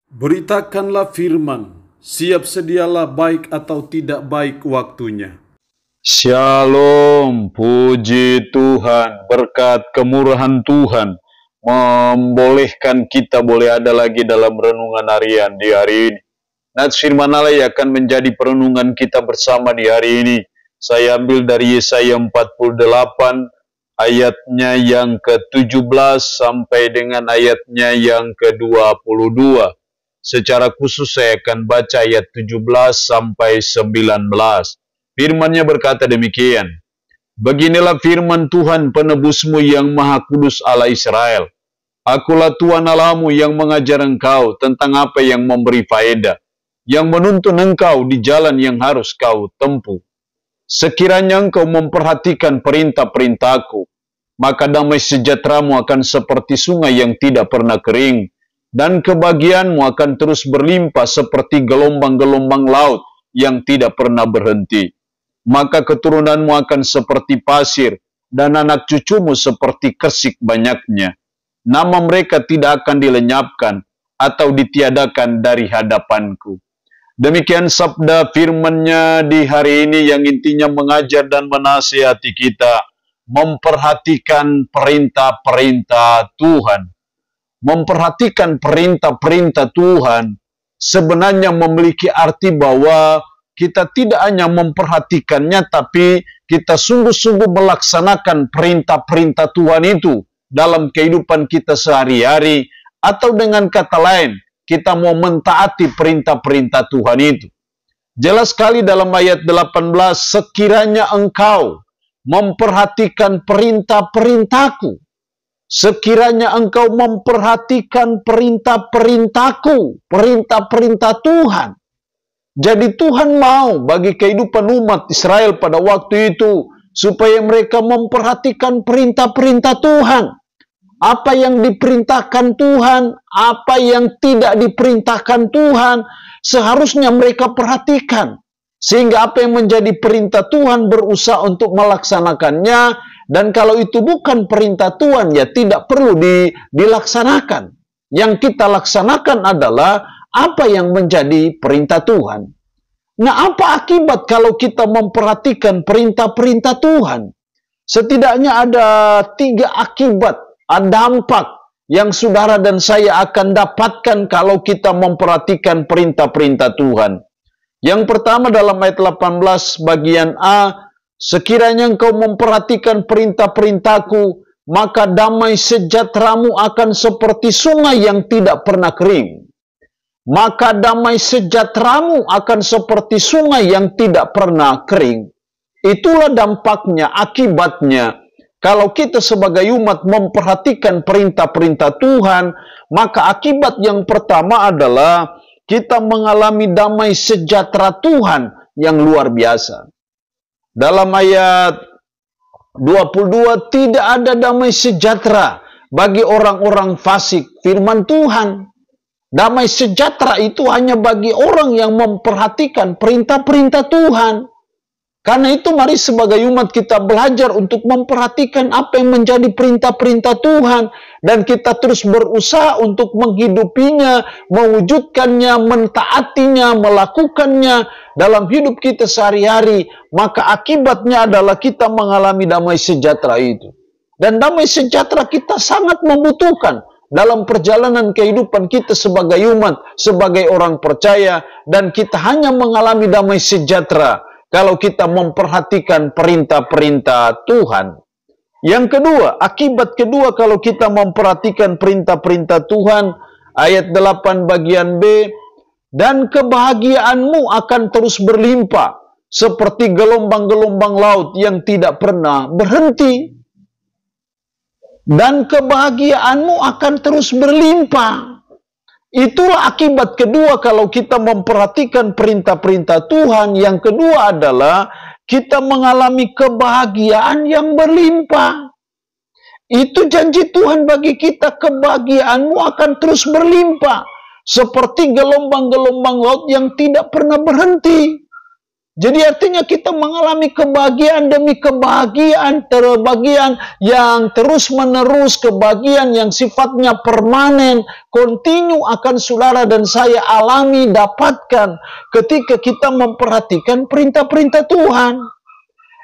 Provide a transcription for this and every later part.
Beritakanlah firman, siap sedialah baik atau tidak baik waktunya. Shalom, puji Tuhan, berkat kemurahan Tuhan membolehkan kita boleh ada lagi dalam renungan harian di hari ini. Nats firman Allah akan menjadi perenungan kita bersama di hari ini. Saya ambil dari Yesaya 48 ayatnya yang ke-17 sampai dengan ayatnya yang ke-22. Secara khusus saya akan baca ayat 17 sampai 19. Firman-Nya berkata demikian. Beginilah firman Tuhan penebusmu yang Maha Kudus Allah Israel. Akulah Tuhan Allahmu yang mengajar engkau tentang apa yang memberi faedah, yang menuntun engkau di jalan yang harus kau tempuh. Sekiranya engkau memperhatikan perintah-perintahku, maka damai sejahteramu akan seperti sungai yang tidak pernah kering, dan kebahagiaanmu akan terus berlimpah seperti gelombang-gelombang laut yang tidak pernah berhenti. Maka keturunanmu akan seperti pasir, dan anak cucumu seperti kersik banyaknya. Nama mereka tidak akan dilenyapkan atau ditiadakan dari hadapanku. Demikian sabda firman-Nya di hari ini yang intinya mengajar dan menasihati kita memperhatikan perintah-perintah Tuhan. Memperhatikan perintah-perintah Tuhan sebenarnya memiliki arti bahwa kita tidak hanya memperhatikannya, tapi kita sungguh-sungguh melaksanakan perintah-perintah Tuhan itu dalam kehidupan kita sehari-hari, atau dengan kata lain, kita mau mentaati perintah-perintah Tuhan itu. Jelas sekali dalam ayat 18, sekiranya engkau memperhatikan perintah-perintahku, sekiranya engkau memperhatikan perintah-perintahku, perintah-perintah Tuhan. Jadi Tuhan mau bagi kehidupan umat Israel pada waktu itu, supaya mereka memperhatikan perintah-perintah Tuhan. Apa yang diperintahkan Tuhan, apa yang tidak diperintahkan Tuhan, seharusnya mereka perhatikan. Sehingga apa yang menjadi perintah Tuhan berusaha untuk melaksanakannya, dan kalau itu bukan perintah Tuhan, ya tidak perlu dilaksanakan. Yang kita laksanakan adalah apa yang menjadi perintah Tuhan. Nah, apa akibat kalau kita memperhatikan perintah-perintah Tuhan? Setidaknya ada 3 akibat, dampak yang saudara dan saya akan dapatkan kalau kita memperhatikan perintah-perintah Tuhan. Yang pertama dalam ayat 18 bagian A, sekiranya engkau memperhatikan perintah-perintahku, maka damai sejahteramu akan seperti sungai yang tidak pernah kering. Maka damai sejahteramu akan seperti sungai yang tidak pernah kering. Itulah dampaknya, akibatnya. Kalau kita sebagai umat memperhatikan perintah-perintah Tuhan, maka akibat yang pertama adalah kita mengalami damai sejahtera Tuhan yang luar biasa. Dalam ayat 22, tidak ada damai sejahtera bagi orang-orang fasik, firman Tuhan. Damai sejahtera itu hanya bagi orang yang memperhatikan perintah-perintah Tuhan. Karena itu mari sebagai umat kita belajar untuk memperhatikan apa yang menjadi perintah-perintah Tuhan. Dan kita terus berusaha untuk menghidupinya, mewujudkannya, mentaatinya, melakukannya dalam hidup kita sehari-hari. Maka akibatnya adalah kita mengalami damai sejahtera itu. Dan damai sejahtera kita sangat membutuhkan dalam perjalanan kehidupan kita sebagai umat, sebagai orang percaya. Dan kita hanya mengalami damai sejahtera kalau kita memperhatikan perintah-perintah Tuhan. Yang kedua, akibat kedua kalau kita memperhatikan perintah-perintah Tuhan, ayat 8 bagian B, dan kebahagiaanmu akan terus berlimpah, seperti gelombang-gelombang laut yang tidak pernah berhenti. Dan kebahagiaanmu akan terus berlimpah. Itulah akibat kedua kalau kita memperhatikan perintah-perintah Tuhan. Yang kedua adalah kita mengalami kebahagiaan yang berlimpah. Itu janji Tuhan bagi kita, kebahagiaanmu akan terus berlimpah. Seperti gelombang-gelombang laut yang tidak pernah berhenti. Jadi artinya kita mengalami kebahagiaan demi kebahagiaan, kebahagiaan yang terus-menerus, kebahagiaan yang sifatnya permanen, kontinu akan saudara dan saya alami, dapatkan ketika kita memperhatikan perintah-perintah Tuhan.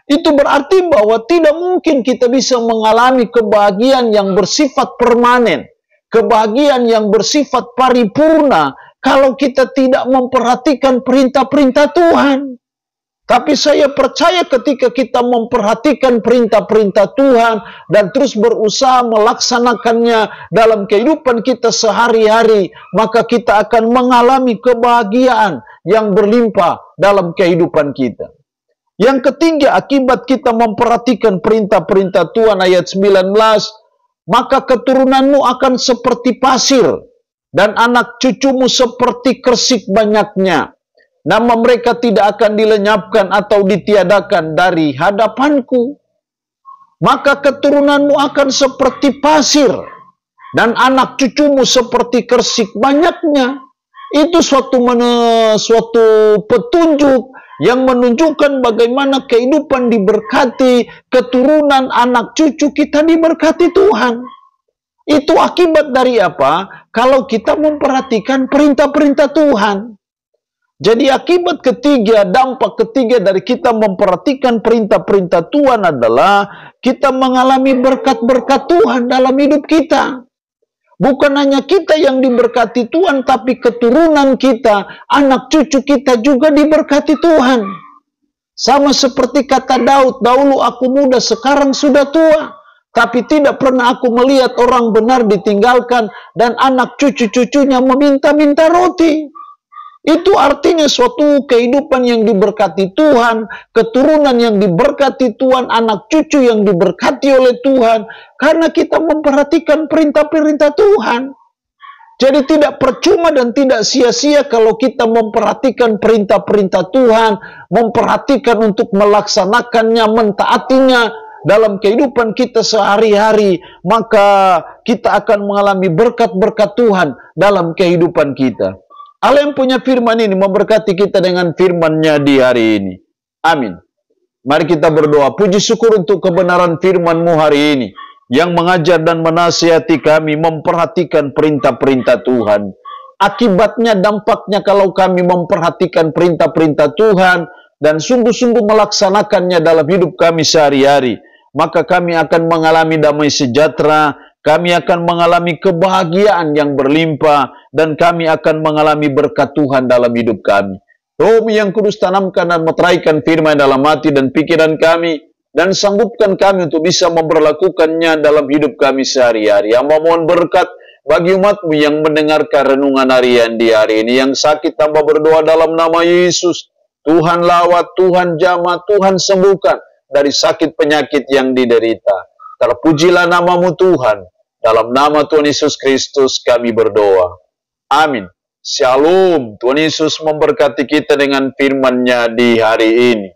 Itu berarti bahwa tidak mungkin kita bisa mengalami kebahagiaan yang bersifat permanen, kebahagiaan yang bersifat paripurna, kalau kita tidak memperhatikan perintah-perintah Tuhan. Tapi saya percaya ketika kita memperhatikan perintah-perintah Tuhan dan terus berusaha melaksanakannya dalam kehidupan kita sehari-hari, maka kita akan mengalami kebahagiaan yang berlimpah dalam kehidupan kita. Yang ketiga, akibat kita memperhatikan perintah-perintah Tuhan, ayat 19, maka keturunanmu akan seperti pasir dan anak cucumu seperti kersik banyaknya. Nama mereka tidak akan dilenyapkan atau ditiadakan dari hadapanku. Maka keturunanmu akan seperti pasir dan anak cucumu seperti kersik banyaknya. Itu suatu petunjuk yang menunjukkan bagaimana kehidupan diberkati, keturunan anak cucu kita diberkati Tuhan. Itu akibat dari apa? Kalau kita memperhatikan perintah-perintah Tuhan. Jadi akibat ketiga, dampak ketiga dari kita memperhatikan perintah-perintah Tuhan adalah kita mengalami berkat-berkat Tuhan dalam hidup kita. Bukan hanya kita yang diberkati Tuhan, tapi keturunan kita, anak cucu kita juga diberkati Tuhan. Sama seperti kata Daud, dahulu aku muda, sekarang sudah tua. Tapi tidak pernah aku melihat orang benar ditinggalkan dan anak cucu-cucunya meminta-minta roti. Itu artinya suatu kehidupan yang diberkati Tuhan, keturunan yang diberkati Tuhan, anak cucu yang diberkati oleh Tuhan, karena kita memperhatikan perintah-perintah Tuhan. Jadi tidak percuma dan tidak sia-sia kalau kita memperhatikan perintah-perintah Tuhan, memperhatikan untuk melaksanakannya, mentaatinya dalam kehidupan kita sehari-hari, maka kita akan mengalami berkat-berkat Tuhan dalam kehidupan kita. Allah yang punya firman ini memberkati kita dengan firman-Nya di hari ini. Amin. Mari kita berdoa. Puji syukur untuk kebenaran firman-Mu hari ini, yang mengajar dan menasihati kami memperhatikan perintah-perintah Tuhan. Akibatnya, dampaknya kalau kami memperhatikan perintah-perintah Tuhan dan sungguh-sungguh melaksanakannya dalam hidup kami sehari-hari, maka kami akan mengalami damai sejahtera, kami akan mengalami kebahagiaan yang berlimpah, dan kami akan mengalami berkat Tuhan dalam hidup kami. Roh yang kudus, tanamkan dan meteraikan firman dalam hati dan pikiran kami, dan sanggupkan kami untuk bisa memperlakukannya dalam hidup kami sehari-hari. Hamba mohon berkat bagi umat-Mu yang mendengarkan renungan harian di hari ini. Yang sakit hamba berdoa dalam nama Yesus. Tuhan lawat, Tuhan jamah, Tuhan sembuhkan dari sakit penyakit yang diderita. Terpujilah nama-Mu Tuhan. Dalam nama Tuhan Yesus Kristus kami berdoa. Amin. Shalom. Tuhan Yesus memberkati kita dengan firman-Nya di hari ini.